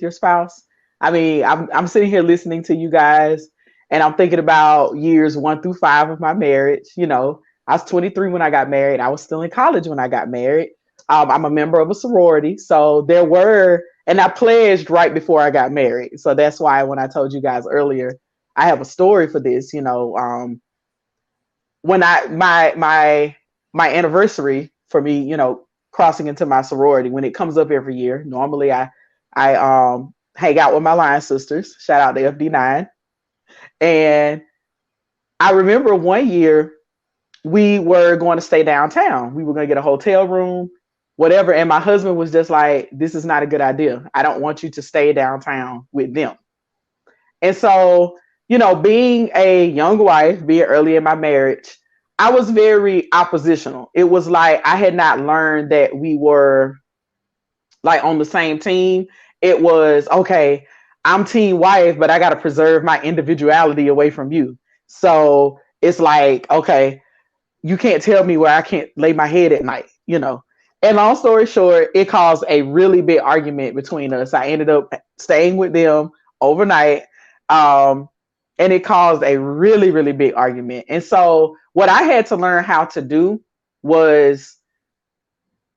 your spouse? I mean, I'm sitting here listening to you guys, and I'm thinking about years 1 through 5 of my marriage. You know, I was 23 when I got married. I was still in college when I got married. I'm a member of a sorority, so there were, and I pledged right before I got married. So that's why when I told you guys earlier, I have a story for this. You know, when I my anniversary for me, you know, crossing into my sorority when it comes up every year. Normally, I hang out with my line sisters. Shout out to FD9. And I remember one year we were going to stay downtown. We were going to get a hotel room, whatever. And my husband was just like, "This is not a good idea. I don't want you to stay downtown with them." And so, you know, being a young wife, being early in my marriage, I was very oppositional. It was like I had not learned that we were like on the same team. It was okay, I'm team wife, but I got to preserve my individuality away from you. So it's like, okay, you can't tell me where I can't lay my head at night, you know. And long story short, it caused a really big argument between us. I ended up staying with them overnight. Um, and it caused a really, really big argument. And so, what I had to learn how to do was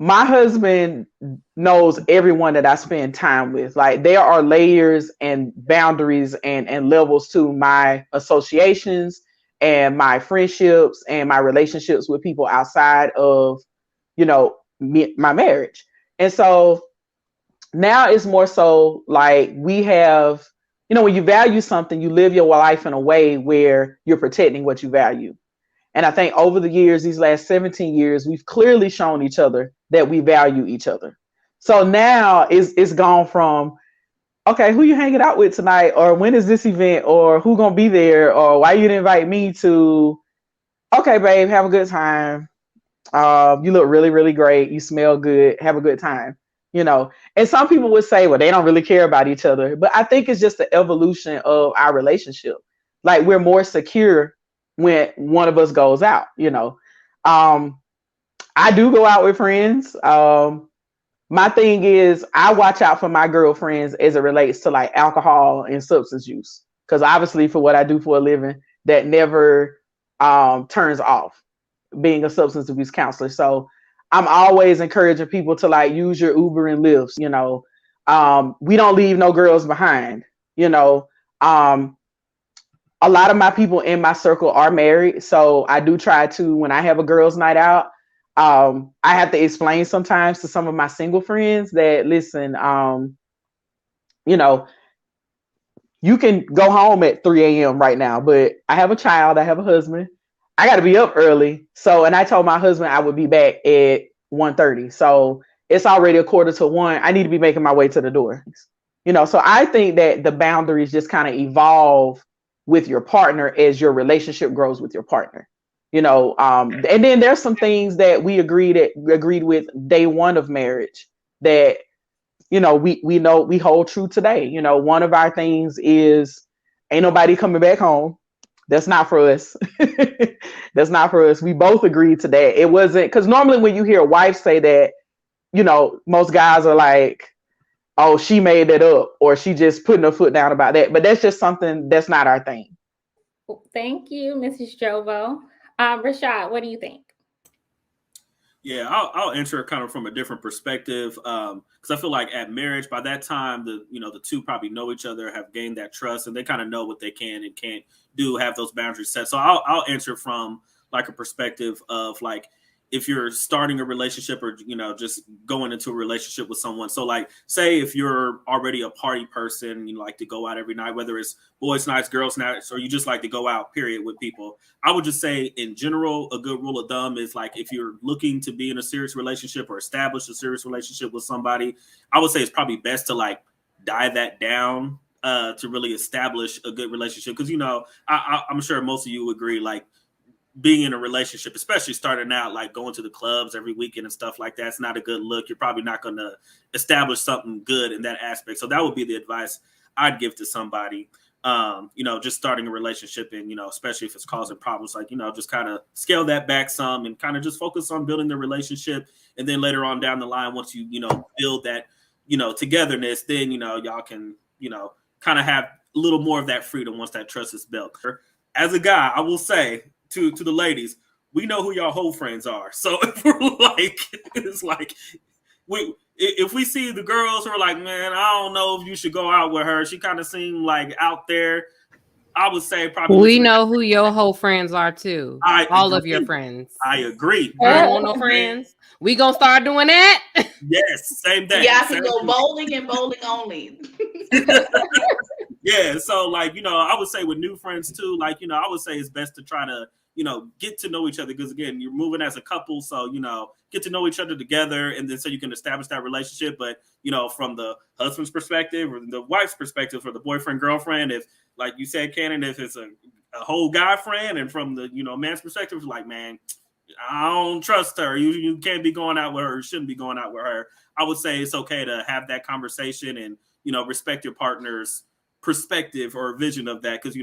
my husband knows everyone that I spend time with. Like, there are layers and boundaries and levels to my associations and my friendships and my relationships with people outside of, you know, my marriage. And so now it's more so like we have, you know, when you value something, you live your life in a way where you're protecting what you value. And I think over the years, these last 17 years, we've clearly shown each other that we value each other. So now it's gone from, okay, who you hanging out with tonight, or when is this event, or who gonna be there, or why you didn't invite me, to, okay, babe, have a good time. You look really, really great. You smell good. Have a good time. You know, and some people would say, well, they don't really care about each other. But I think it's just the evolution of our relationship. Like, we're more secure when one of us goes out, you know. Um, I do go out with friends. My thing is, I watch out for my girlfriends as it relates to like alcohol and substance use. Because obviously, for what I do for a living, that never turns off, being a substance abuse counselor. So I'm always encouraging people to like use your Uber and Lyfts, you know. We don't leave no girls behind, you know. A lot of my people in my circle are married. So I do try to, when I have a girls' night out, I have to explain sometimes to some of my single friends that, listen, you know, you can go home at 3 a.m. right now, but I have a child, I have a husband, I got to be up early. So, and I told my husband I would be back at 1:30. So it's already a quarter to 1. I need to be making my way to the door. You know, so I think that the boundaries just kind of evolve with your partner as your relationship grows with your partner. You know, and then there's some things that we agreed with day one of marriage that, you know, we know we hold true today. You know, one of our things is ain't nobody coming back home. That's not for us. That's not for us. We both agreed to that. It wasn't, because normally when you hear a wife say that, you know, most guys are like, oh, she made that up, or she just putting her foot down about that. But that's just something that's not our thing. Thank you, Mrs. Jovo. Rashad, what do you think? Yeah, I'll answer it kind of from a different perspective, because I feel like at marriage, by that time, the two probably know each other, have gained that trust, and they kind of know what they can and can't do, have those boundaries set. So I'll answer from like a perspective of like, if you're starting a relationship, or just going into a relationship with someone. So like, say if you're already a party person, you like to go out every night, whether it's boys nights, girls nights, or you just like to go out period with people, I would just say in general, a good rule of thumb is like, if you're looking to be in a serious relationship or establish a serious relationship with somebody, I would say it's probably best to like dive that down to really establish a good relationship. Because I'm sure most of you agree, like, being in a relationship, especially starting out, like going to the clubs every weekend and stuff like that, it's not a good look. You're probably not going to establish something good in that aspect. So that would be the advice I'd give to somebody, just starting a relationship, and, especially if it's causing problems, like, just kind of scale that back some and kind of just focus on building the relationship. And then later on down the line, once you, build that, togetherness, then, y'all can, kind of have a little more of that freedom once that trust is built. As a guy, I will say to the ladies, we know who y'all whole friends are. So if we're like, it's like, if we see the girls who are like, man, I don't know if you should go out with her. She kind of seemed like out there. I would say probably. We know who your whole friends are too. All of your friends. I agree. You don't want no friends. We gonna start doing that. Yes, same day. Yeah, I can go bowling and bowling only. Yeah, so like, I would say with new friends too, like, I would say it's best to try to, get to know each other, because again, you're moving as a couple, so get to know each other together, and then so you can establish that relationship. But from the husband's perspective or the wife's perspective, or the boyfriend girlfriend, if like you said, Cannon, if it's a whole guy friend, and from the man's perspective, it's like, man, I don't trust her. You can't be going out with her. You shouldn't be going out with her. I would say it's okay to have that conversation and respect your partner's perspective or vision of that, because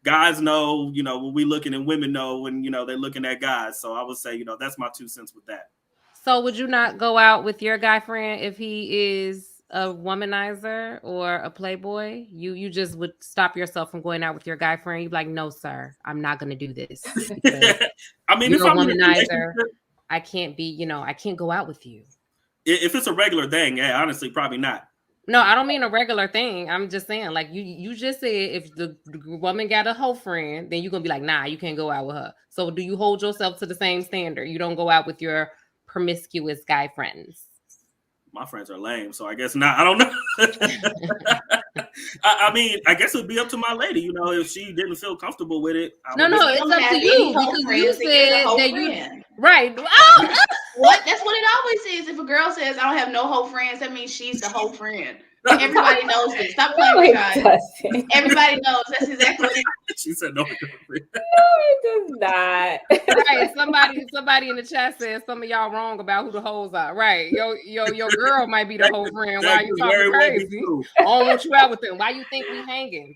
guys know when we looking, and women know when they're looking at guys. So I would say that's my 2 cents with that. So would you not go out with your guy friend if he is a womanizer or a playboy? You just would stop yourself from going out with your guy friend. You'd be like, no, sir, I'm not going to do this. I mean, you're if a I'm womanizer, I can't be. I can't go out with you. If it's a regular thing, yeah, honestly, probably not. No, I don't mean a regular thing. I'm just saying, like you just said, if the woman got a whole friend, then you're gonna be like, nah, you can't go out with her. So do you hold yourself to the same standard? You don't go out with your promiscuous guy friends. My friends are lame, so I guess not. I don't know. I mean, I guess it would be up to my lady, if she didn't feel comfortable with it. No, it's up to you, because you said that you right. What? That's what it always is. If a girl says I don't have no whole friends, that means she's the whole friend. Everybody knows this. Stop playing with God. Everybody knows that's exactly what it is. She said no. No, it does not. Right. Somebody in the chat says some of y'all wrong about who the hoes are. Right. Your girl might be the whole friend. Why are you talking crazy? I don't want you out with them. Why you think we hanging?